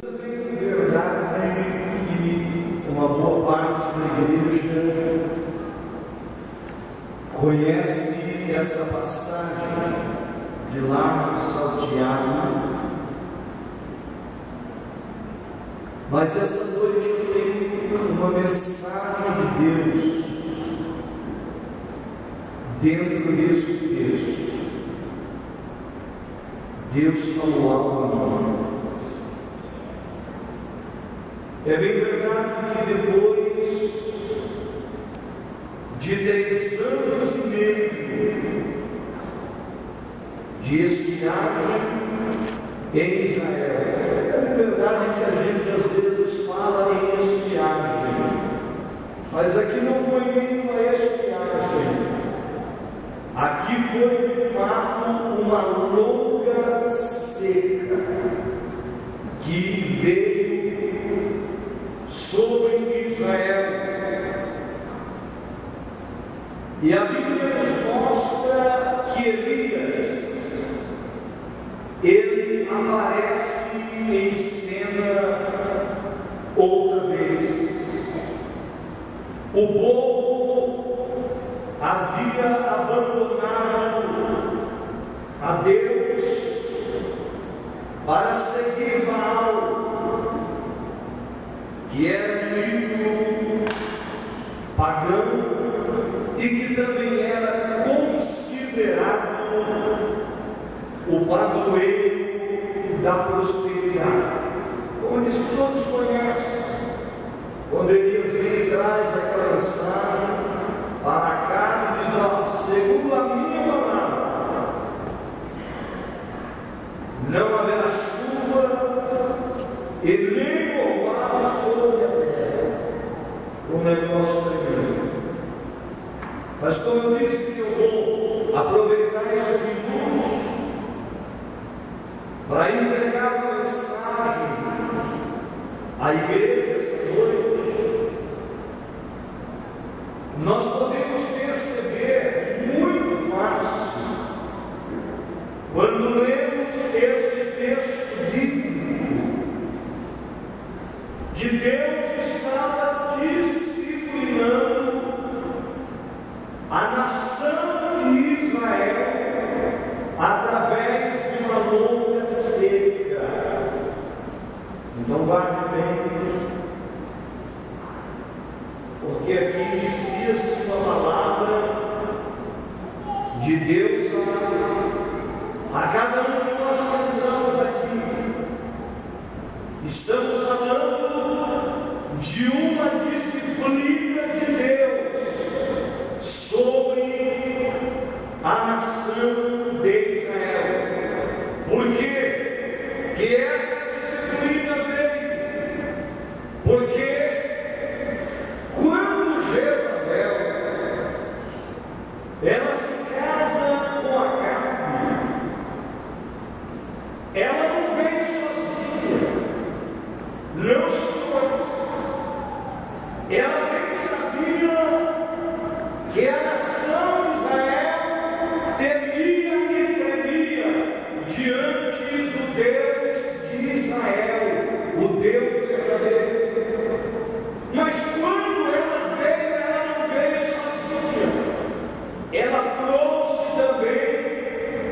Também é verdade que uma boa parte da igreja conhece essa passagem de lá do salteado, mas essa noite eu tenho uma mensagem de Deus dentro desse texto. Deus falou algo a mim. É bem verdade que depois de 3 anos e meio de estiagem em Israel, é verdade que a gente às vezes fala em estiagem, mas aqui não foi bem uma estiagem, aqui foi de fato uma longa seca que veio sobre Israel. E a Bíblia nos mostra que Elias, ele aparece em cena outra vez. O povo havia abandonado a Deus para seguir Baal, que era um ídolo pagão e que também era considerado o padroeiro da prosperidade. Como eles todos conhecem, quando Elias vem e traz aquela mensagem para cá e diz: ó, segundo a minha palavra, não haverá chuva e nem sobre a terra. Um negócio tremendo. Mas como eu disse que eu vou aproveitar esses minutos para entregar uma mensagem à igreja essa noite, nós podemos perceber muito fácil quando lemos este texto bíblico que Deus estava disciplinando a nação de Israel através de uma longa seca. Então guarde bem, porque aqui inicia-se uma palavra de Deus a cada um de nós que entramos aqui. Estamos falando de uma disciplina de Deus sobre a nação de Israel. Por quê que essa disciplina veio? Porque quando Jezabel ela se casa com Acabe, ela não veio sozinha, não, senhores. Ela bem sabia que a nação de Israel temia e tremia diante do Deus de Israel, o Deus verdadeiro. Mas quando ela não veio sozinha. Ela trouxe também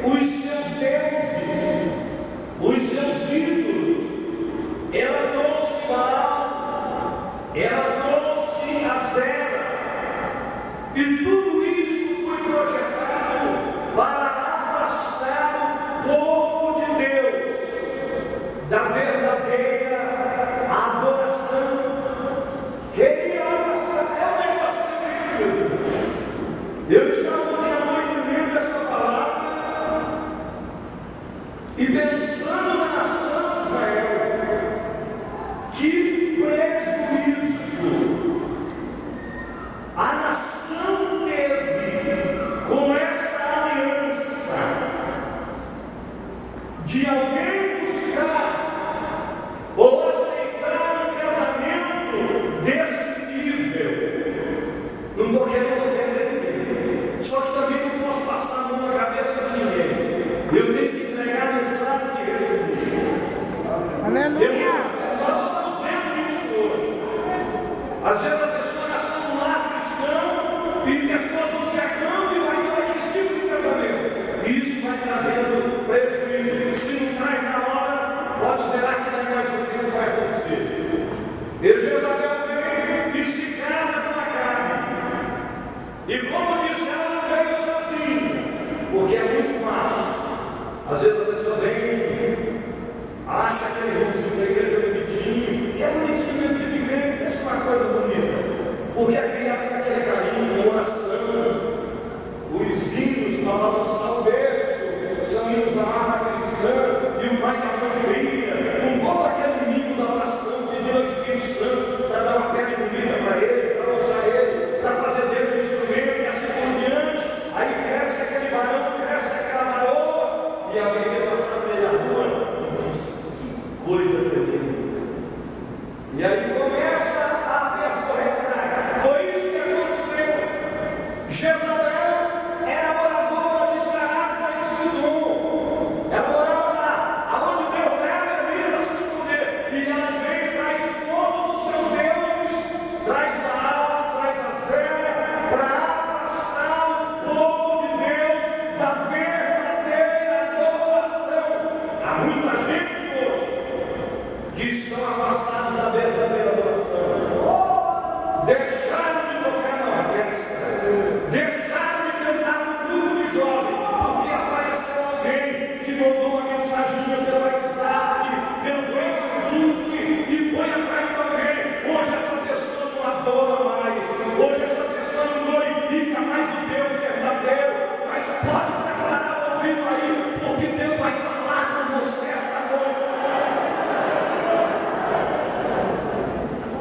os seus deuses, os seus ídolos. Ela trouxe Baal, ela trouxe Azera, e tudo isso foi projetado para afastar o povo de Deus da verdadeira adoração. Queria afastar, é um negócio tremendo, meus irmãos. Eu estava ontem à noite lendo essa palavra e pensando na nação de Israel. Que prejuízo a nação teve com esta aliança de alguém buscar Às vezes a pessoa nasceu num lar cristão e pessoas vão chegando e vai ter aquele tipo de casamento. E isso vai trazendo prejuízo. Se não traz na hora, pode esperar que daí mais um tempo vai acontecer. E Jezabel vem e se casa com Acabe. E como disse, ela não veio sozinha, porque é muito fácil. Às vezes a pessoa vem, acha aquele irmãozinho da igreja bonitinho, que é bonitinho mesmo, fica e vem, pensa uma coisa bonita, porque é criado com aquele carinho, com oração. Os hinos para balançar o berço são hinos da arma cristã, e o pai e a mãe cria, com todo aquele mimo da oração, pedindo ao Espírito Santo para dar uma pele bonita para ele, para usar ele, para fazer dele um instrumento, e assim por diante. Aí cresce aquele varão, cresce aquela varoa, e alguém vai passar pela rua e diz: que coisa tremenda. E aí começa a percorrer. Foi isso que aconteceu. Jezabel era moradora de Sarapta e Sidom. Ela morava lá, aonde Deus leva Elias a se esconder. E ela vem e traz todos os seus deuses, traz Baal, traz Azera, para afastar o povo de Deus da verdadeira adoração. Há muita gente hoje que estão afastados da verdadeira adoração. Deixaram de tocar na orquestra, deixaram de cantar no grupo de jovens, porque apareceu alguém que mandou uma mensaginha pelo WhatsApp, pelo Facebook, e foi atrás de alguém. Hoje essa pessoa não adora mais, hoje essa pessoa não glorifica mais o Deus verdadeiro, mas pode preparar o ouvido aí, porque Deus vai falar com você essa noite.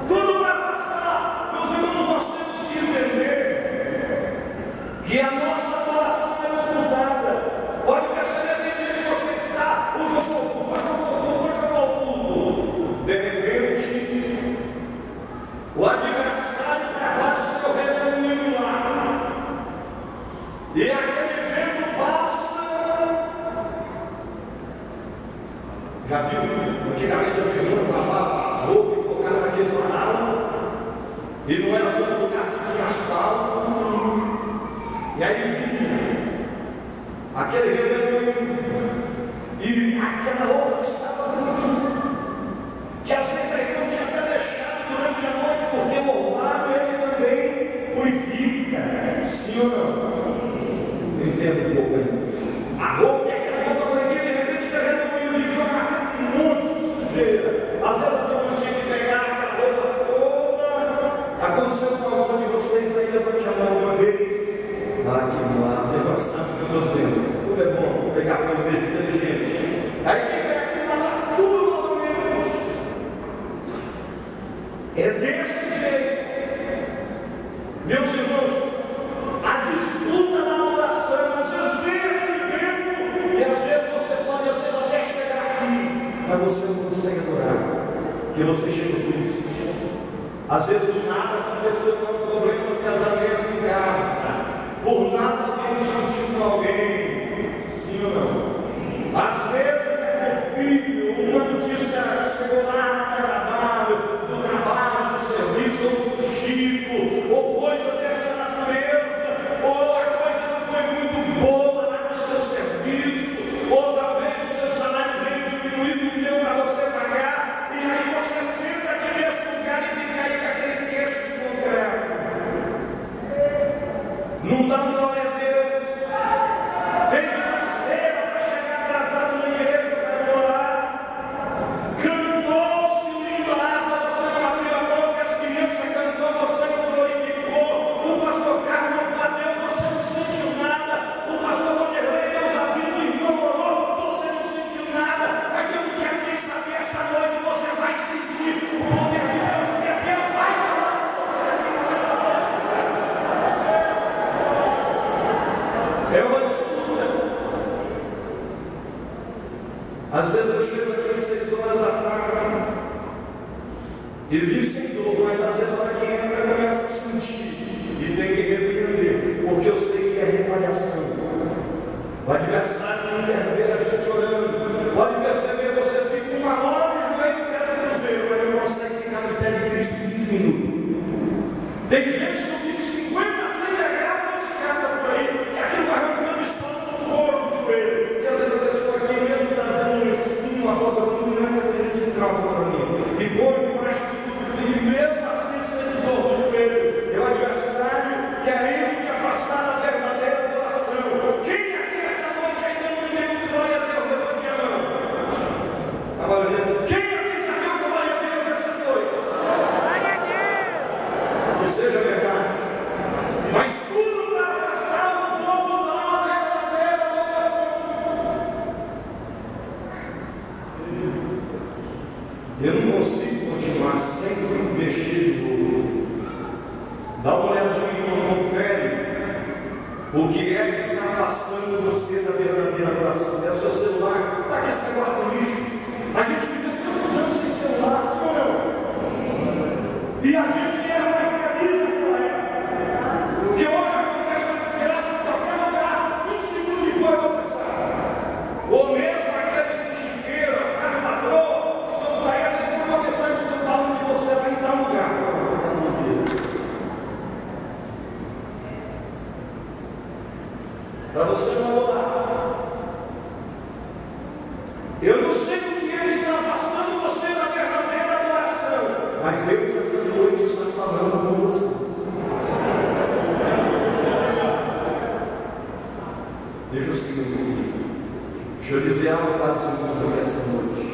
Tudo para afastar. Meus irmãos, nós temos que entender que a nossa adoração é escutada. Pode perceber que você está, o jogo o culto. De repente, o adversário prepara o seu redemoinho lá. E aquele vento passa. Já viu? Antigamente as irmãs lavavam as roupas e colocavam naqueles varal. E não era todo lugar que tinha asfalto. E aí vinha aquele redemoinho e aquela roupa que estava dentro, que às vezes a irmã tinha até deixado durante a noite, porque o orvalho ele também purifica. Sim ou não? Eu entendo um pouco aí. A roupa é aquela roupa branquinha, de repente tem redemoinho e jogar um monte de sujeira. Às vezes as irmãs tinham que pegar aquela roupa toda. Aconteceu com alguma de vocês aí, levante a mão uma vez. Ah, que massa, você não sabe o que eu estou dizendo. Tudo é bom, vou pegar para uma vez inteligente. Aí fica aqui lá, tudo novamente. É desse jeito. Meus irmãos, a disputa na adoração, às vezes vem aquele vento, e às vezes você pode, até chegar aqui, mas você não consegue adorar, porque você chega triste. Às vezes do nada aconteceu um problema no casamento em casa. Por nada alguém discutiu com alguém. Sim ou não? Às vezes é com o filho, uma notícia secular do trabalho, do serviço, ou do fuxico, ou coisas dessa natureza, ou a coisa não foi muito boa lá no seu serviço, ou talvez o seu salário veio diminuído, não deu para você pagar, e aí você senta aqui nesse lugar e fica aí com aquele texto concreto. Não dá glória a Deus. Fez uma ceia para chegar atrasado na igreja para adorar. Cantou-se lindo a água, você não abriu a boca, as crianças cantou, você não glorificou. O pastor Carlos louvou a Deus, você não sentiu nada. O pastor Wanderlei, Deus avisa, o irmão orou, você não sentiu nada. Mas eu não quero nem saber, essa noite você vai sentir o poder de Deus, porque Deus vai falar com você aqui. É uma disputa. Às vezes eu chego aqui às 6 horas da tarde e vim sem dor, mas às vezes a hora que entra eu começo a sentir e tem que repreender, porque eu sei que é retaliação. O adversário não quer ver a gente orando. Pode perceber, você fica uma hora de joelho em cada cruzeiro, mas não consegue ficar nos pés de Cristo 15 minutos. consigo continuar sem mexer de novo. Dá uma olhadinha e não confere o que é que está afastando você da verdadeira adoração. É o seu celular. Está aqui esse negócio do lixo. A gente fica tantos anos sem celular, sim ou não? E a gente era mais feliz naquela época. Porque hoje acontece uma desgraça em qualquer lugar. Um segundo depois você sabe. Ou mesmo aqueles lixeiros, as rádios patrô, que estão para elas, por uma questão que estão falando de você vai em tal lugar. Para você não adorar. Eu não sei o que ele está afastando você da verdadeira adoração, mas Deus essa noite está falando com você. Deixa eu seguir um pouquinho. Deixa eu dizer algo para os irmãos aqui essa noite.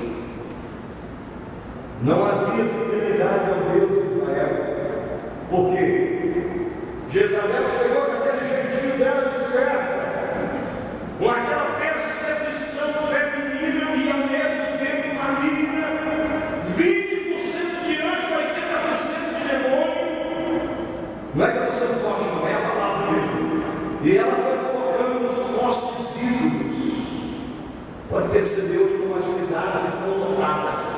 Não havia fidelidade ao Deus de Israel. Por quê? Jezabel chegou com aquele jeitinho dela desperta, com aquela percepção feminina e ao mesmo tempo maligna, 20% de anjo, 80% de demônio. Não é que eu estou sendo forte, não, é a palavra mesmo. E ela foi colocando nos postes ídolos. Pode perceber hoje como as cidades estão lotadas.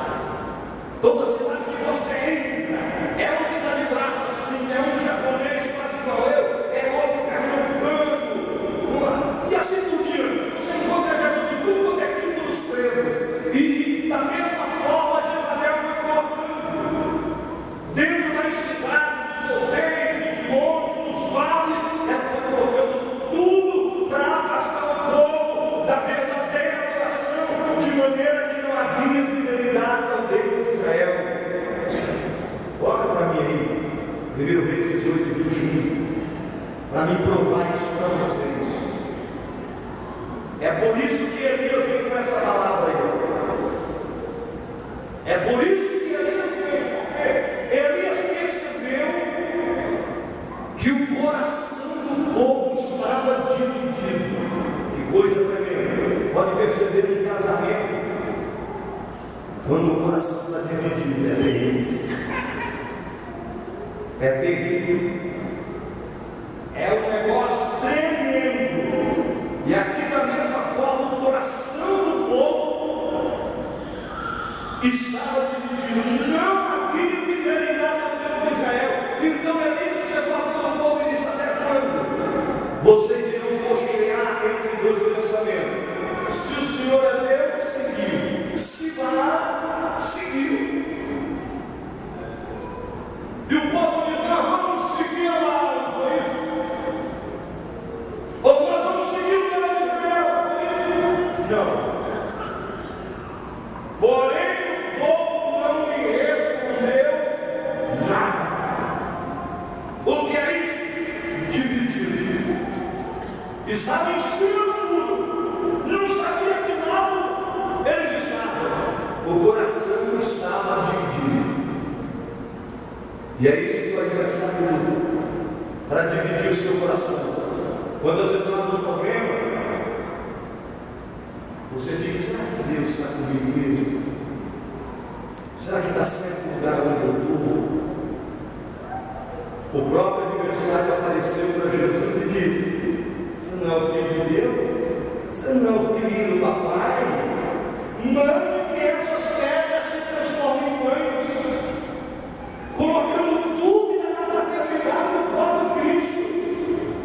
Toda cidade que você entra, é um que está de braço assim, é um japonês quase igual eu, é outro pernambucano, e assim por diante. Você encontra Jesus de tudo quanto é tipo nos trevos. E da mesma forma, Jezabel foi colocando dentro das cidades, dos hotéis, dos montes, dos vales, ela foi colocando tudo para afastar o povo da verdadeira adoração, de maneira que não havia fidelidade ao Deus de Israel. Coloca para mim aí, 1 Reis 18, 21, para me provar isso para vocês. É por isso que Elias vem com essa palavra aí. É por isso que Elias vem, porque Elias percebeu que o coração do povo estava dividido. Que coisa tremenda. Pode perceber no casamento, quando o coração está dividido, é terrível. É terrível. É um negócio tremendo. E aqui da mesma forma o coração do povo estava dividido. Não havia fidelidade ao Deus de Israel. Então Elias chegou ao povo e disse: até quando vocês irão cochear entre dois pensamentos? Se o Senhor é Deus, seguiu. Se Baal, seguiu. E o povo diz: nós vamos seguir a Baal, não foi isso? Ou nós vamos seguir o Deus de Israel, foi isso? Não. Porém, o povo não me respondeu nada. O que é isso? Dividido. Estava em cima do muro. Não sabia que lado eles estavam. O coração estava dividido. E é isso que o adversário luta, para dividir o seu coração. Quando você está no problema, você fica: será que Deus está comigo mesmo? Será que está certo o lugar onde eu estou? O próprio adversário apareceu para Jesus e disse: você não é o filho de Deus? Você não é o filhinho do papai? Mande que essas pedras se transformem em pães, colocando dúvida na fraternidade do próprio Cristo,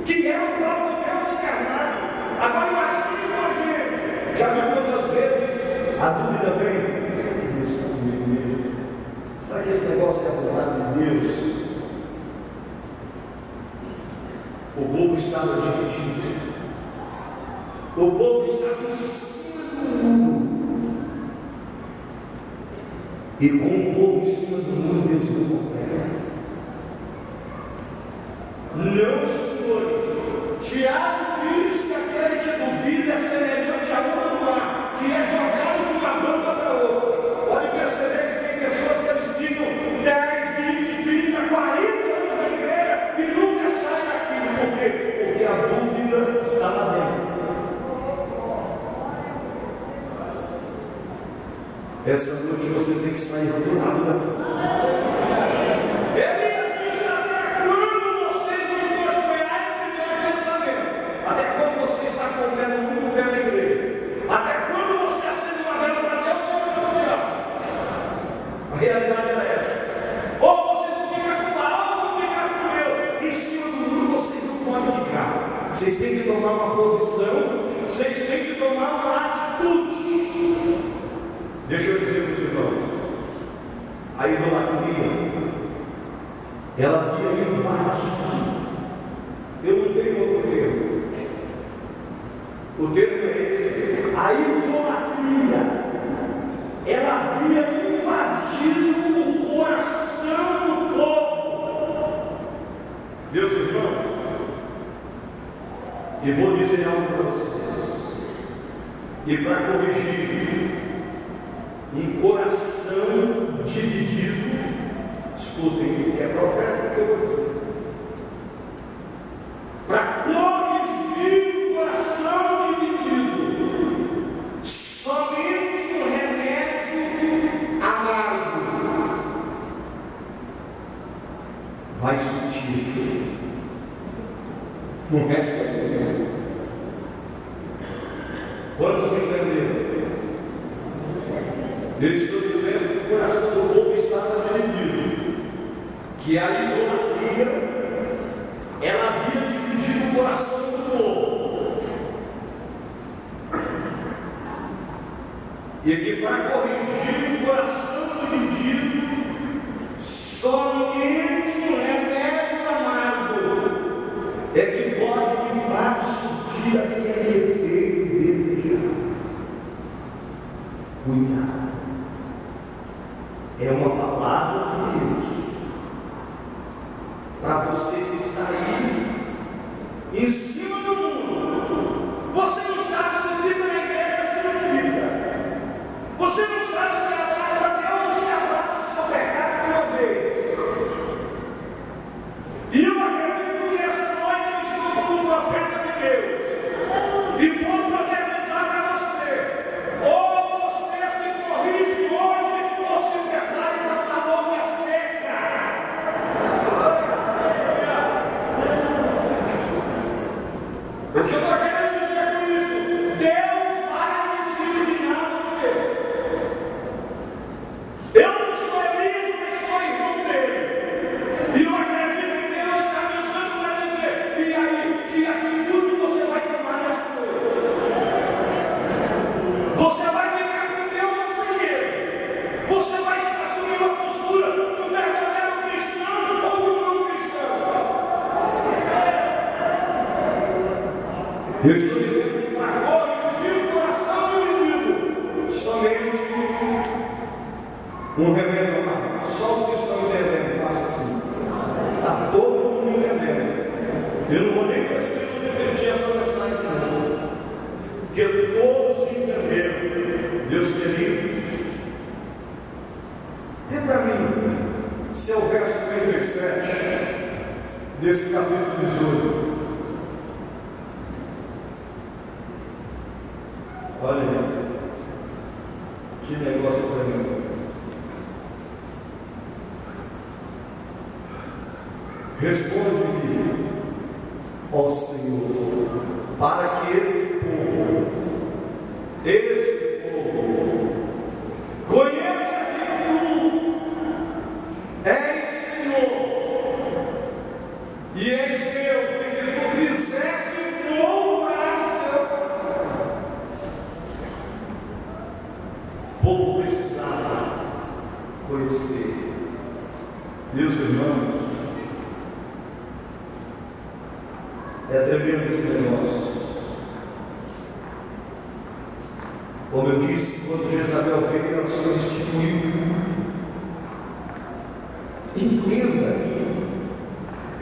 que é o próprio Deus encarnado. Agora imagine com a gente. Já viu quantas vezes a dúvida vem? Será que Deus está comigo mesmo? Será que esse negócio é a vontade de Deus? O povo estava dividido. O povo estava em cima do muro. E com o povo em cima do muro, Deus não coopera. Não, senhores. Tiago diz que aquele que duvida é semelhante à onda do mar, que é jogado de uma banda para outra. Pode perceber que tem pessoas que eles ficam 10, 20, 30, 40 anos na igreja e nunca saem daquilo. Por quê? Porque a dúvida está lá dentro. Essa noite você tem que sair curado daqui. Elias disse: até quando vocês vão cochear entre meus pensamentos? Até quando você está com o pé no mundo, o pé na igreja? Até quando você acende uma vela para Deus e outra para o diabo? A realidade era essa. Ou vocês vão ficar com Baal ou vão ficar com Deus. Em cima do muro vocês não podem ficar. Vocês têm que tomar uma posição. Vocês têm que tomar uma atitude. Deixa eu dizer para os irmãos, a idolatria, ela via invadir. Eu não tenho outro termo. O termo é esse. A idolatria, ela havia invadido o coração do povo. Meus irmãos, e vou dizer algo para vocês, e para corrigir, um coração dividido, escutem, é profético que eu vou dizer, para corrigir o coração dividido, somente um remédio amargo vai surtir efeito. Não resta nada. Quantos entenderam? Eu estou dizendo que o coração do povo estava dividido, que a idolatria, ela havia dividido o coração do povo, e que para corrigir o coração dividido, somente um remédio amargo é que pode de fato surtir aquele efeito desejado. Cuidado. É uma palavra de Deus para você que está aí em cima do muro. Você não sabe se fica na igreja ou se não fica. Você não sabe se abraça a Deus ou se abraça o seu pecado de uma vez. E eu acredito que essa noite eu estou como um profeta de Deus e vou profetizar para você. Ou você se corrige hoje, ou se prepare para uma boca seca. O que eu estou querendo dizer com isso? Deus vai disciplinar você. Eu não sou Elias, mas sou irmão dele. E eu acredito que Deus está me usando para dizer: e aí, que atitude você vai tomar nessa noite? Você vai ficar com Deus ou sem Ele? Você vai assumir uma postura de um verdadeiro cristão ou de um não cristão? Eu estou dizendo que para corrigir o coração dividido, somente um remédio amargo. Só os que estão entendendo, faça assim. Está todo mundo entendendo. Eu não vou nem precisar repetir essa mensagem de novo, porque todos entenderam. Meus queridos, dê para mim, se é o verso 37 desse capítulo 18. Olha aí, que negócio tremendo. Responde-me, ó Senhor, para que esse povo conheça que Tu és Senhor e és Deus, e que Tu fizeste voltar o seu coração. O povo precisava conhecer. Meus irmãos, é tremendo esse negócio. Como eu disse, quando Jezabel veio, ela substituiu o culto. Entenda que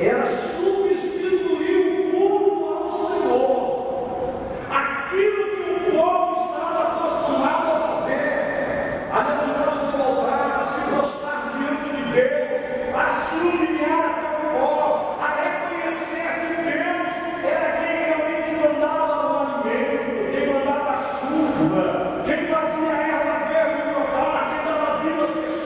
ela substituiu o culto ao Senhor. Aquilo que o povo estava acostumado a fazer, a levantar o seu altar, a se prostrar diante de Deus, a se humilhar até o pó, a reconhecer que Deus era quem realmente mandava o alimento, quem mandava a chuva, quem fazia a erva verde brotar, quem dava vida às pessoas.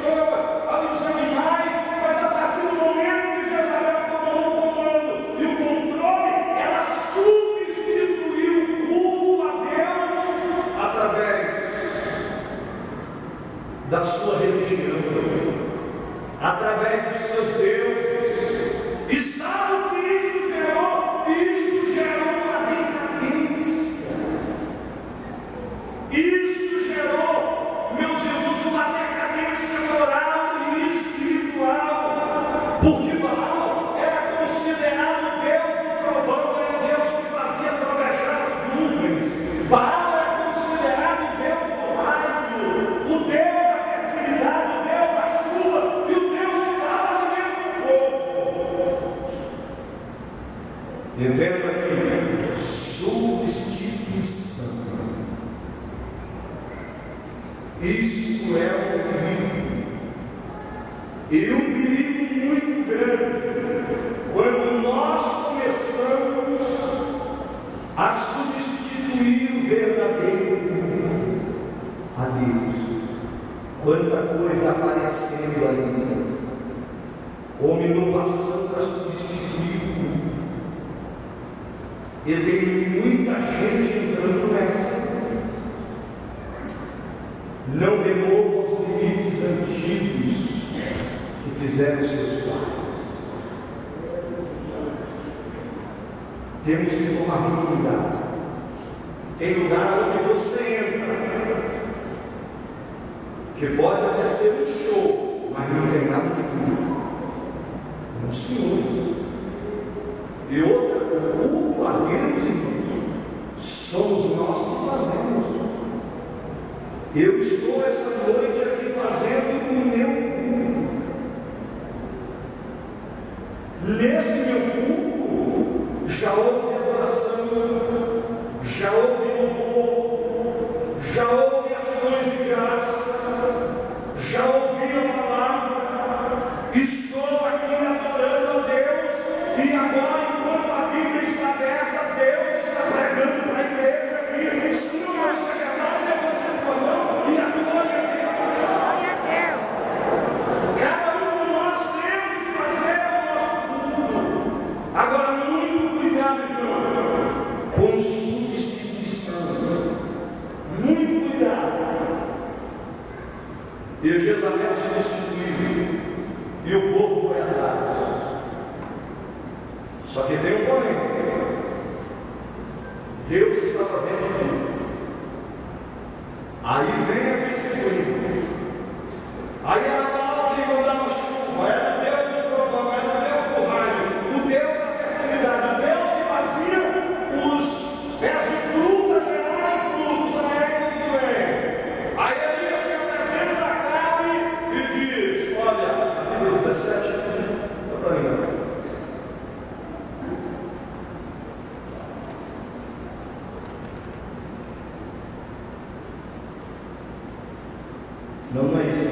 através dos seus deuses. E sabe o que isso gerou? Isso gerou uma decadência. Isso gerou, meus irmãos, uma decadência moral e espiritual. Porque Baal era considerado o Deus do trovão, era o Deus que fazia trovejar as nuvens. Baal era considerado o Deus do raio, o Deus da fertilidade, o Deus da chuva e o Deus que dava alimento para o povo. Entenda aqui, substituição. Isso é um perigo. E um perigo muito grande quando nós começamos a substituir o verdadeiro a Deus. Quanta coisa aparecendo ali, como inovação para substituir tudo. E tem muita gente entrando nessa. Não remova os limites antigos que fizeram seus pais. Temos que tomar muito cuidado. Tem lugar onde você entra, que pode até ser um show, mas não tem nada de culto. Não, senhores. E outra, o culto a Deus, irmãos, somos nós que fazemos. Eu estou essa noite aqui fazendo o meu culto. Nesse meu culto, já houve adoração, já houve louvor, já houve ações de graça, já ouvi a palavra, estou aqui adorando a Deus, e agora, enquanto a Bíblia está aberta, Deus está pregando para a igreja aqui. Se não é verdade, levante a tua mão e adore a Deus. Glória a Deus. Cada um de nós temos que fazer o nosso culto. Agora, muito cuidado, irmão, com substituição. Muito cuidado. E Jezabel substituiu, e o povo foi atrás. Só que tem um porém. Deus estava vendo tudo. Aí vem a disciplina. Aí era Baal que mandava chuva, era Deus do trovão, era Deus do raio, o Deus da fertilidade, o Deus que fazia os pés de fruta gerarem frutos, amanhã tudo bem. Aí ele se apresenta a carne e diz: olha, capítulo 17, olha para mim. Não é isso.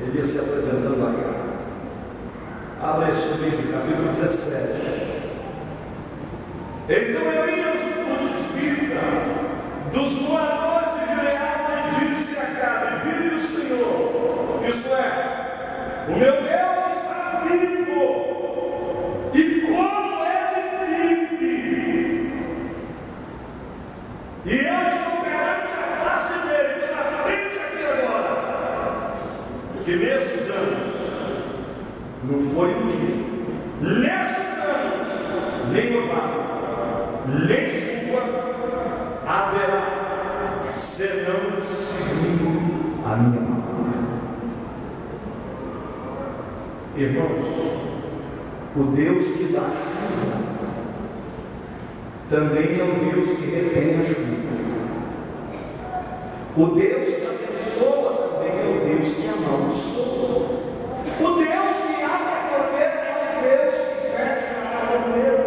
Ele ia se apresentando lá. Abre esse livro, capítulo 17. Então Elias, o tisbita, dos moradores de Gileade, disse a Acabe: vive o Senhor, isto é, o meu Deus está vivo, e como ele vive, e eu estou perante a face dele, estou na frente aqui agora, que nesses anos, não foi um dia, nesses anos, nem louvado, nem chuva haverá, senão segundo a minha palavra. Irmãos, o Deus que dá chuva também é o Deus que retém a chuva. O Deus que abençoa também é o Deus que amaldiçoa. O Deus que abre a torneira é o Deus que fecha a torneira.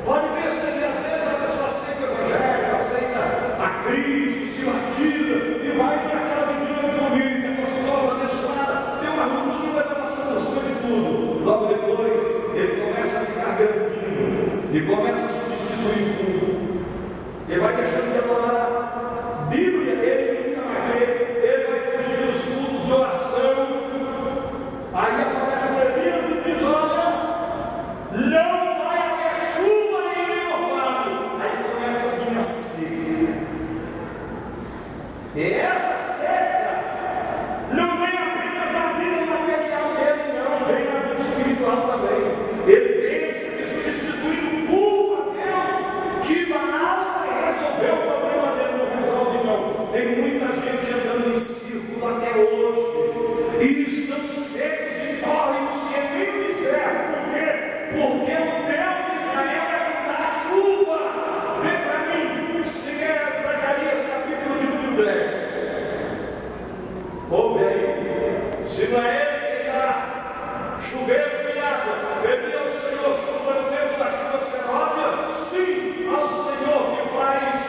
Pode perceber, às vezes a pessoa aceita o Evangelho, aceita a Cristo, se batiza e vai naquela vigília bonita, gostosa, abençoada, tem uma rotina de uma solução de tudo. Logo depois ele começa a ficar granfino e começa a substituir tudo. Ele vai deixando de adorar. Bíblia, ele nunca mais Se não é Ele quem dá chuveiros e água, pedi ao Senhor chuva no tempo da chuva seróbia, sim, ao Senhor que faz,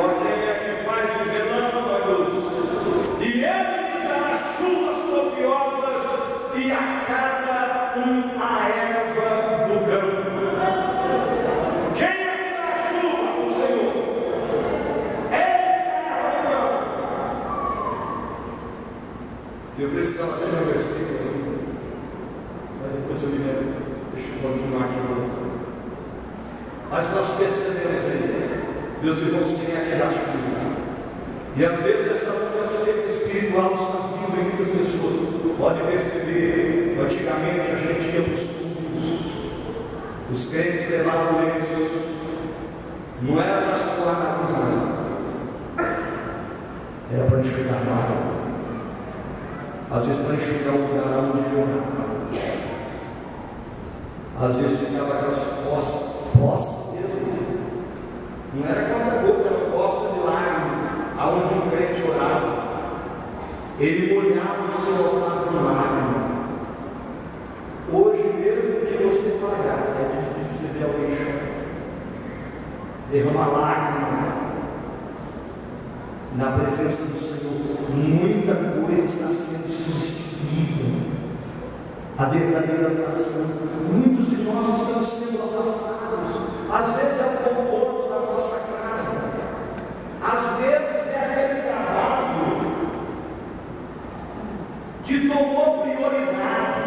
olha quem é que faz os relâmpagos, e Ele nos dará chuvas copiosas e a cada a erva do campo. Quem é que dá a chuva? O Senhor. Ele dá a erva do campo. Eu precisava ter meu versículo, mas depois eu me lembro. Deixa eu continuar aqui. Mas nós percebemos aí, meus irmãos, quem é que dá chuva. E às vezes essa onda seca espiritual está vindo em muitas pessoas. Pode perceber, antigamente a gente ia para os cultos, os crentes levavam lenço, não era para suar a nariz, não, era para enxugar a água, às vezes para enxugar o lugar onde ele orava, às vezes ficava aquelas poças mesmo, não era cada gota, era poça de lágrima, aonde um crente orava. Ele molhava o seu altar com lágrima. Hoje, mesmo que você pagar, é difícil ver alguém chorar. Derrama lágrima na presença do Senhor. Muita coisa está sendo substituída. A verdadeira oração. Muitos de nós estamos sendo afastados. Às vezes é o conforto da nossa casa. Às vezes é aquele trabalho que tomou prioridade,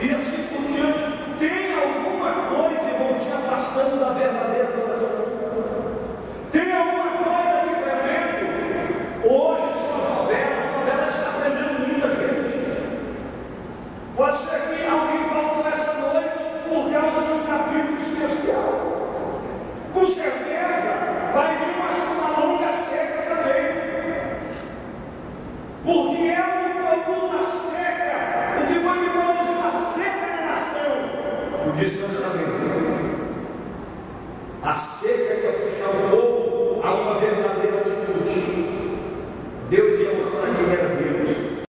e assim por diante. Tem alguma coisa, irmão, te afastando da verdadeira adoração? Tem alguma coisa te prendendo? Hoje são as novelas estão prendendo muita gente. Pode ser que alguém faltou essa noite por causa de um capítulo especial. Com certeza vai vir uma longa seca também, porque é o que produz a seca, o que vai me produzir uma seca na nação, o descansamento. A seca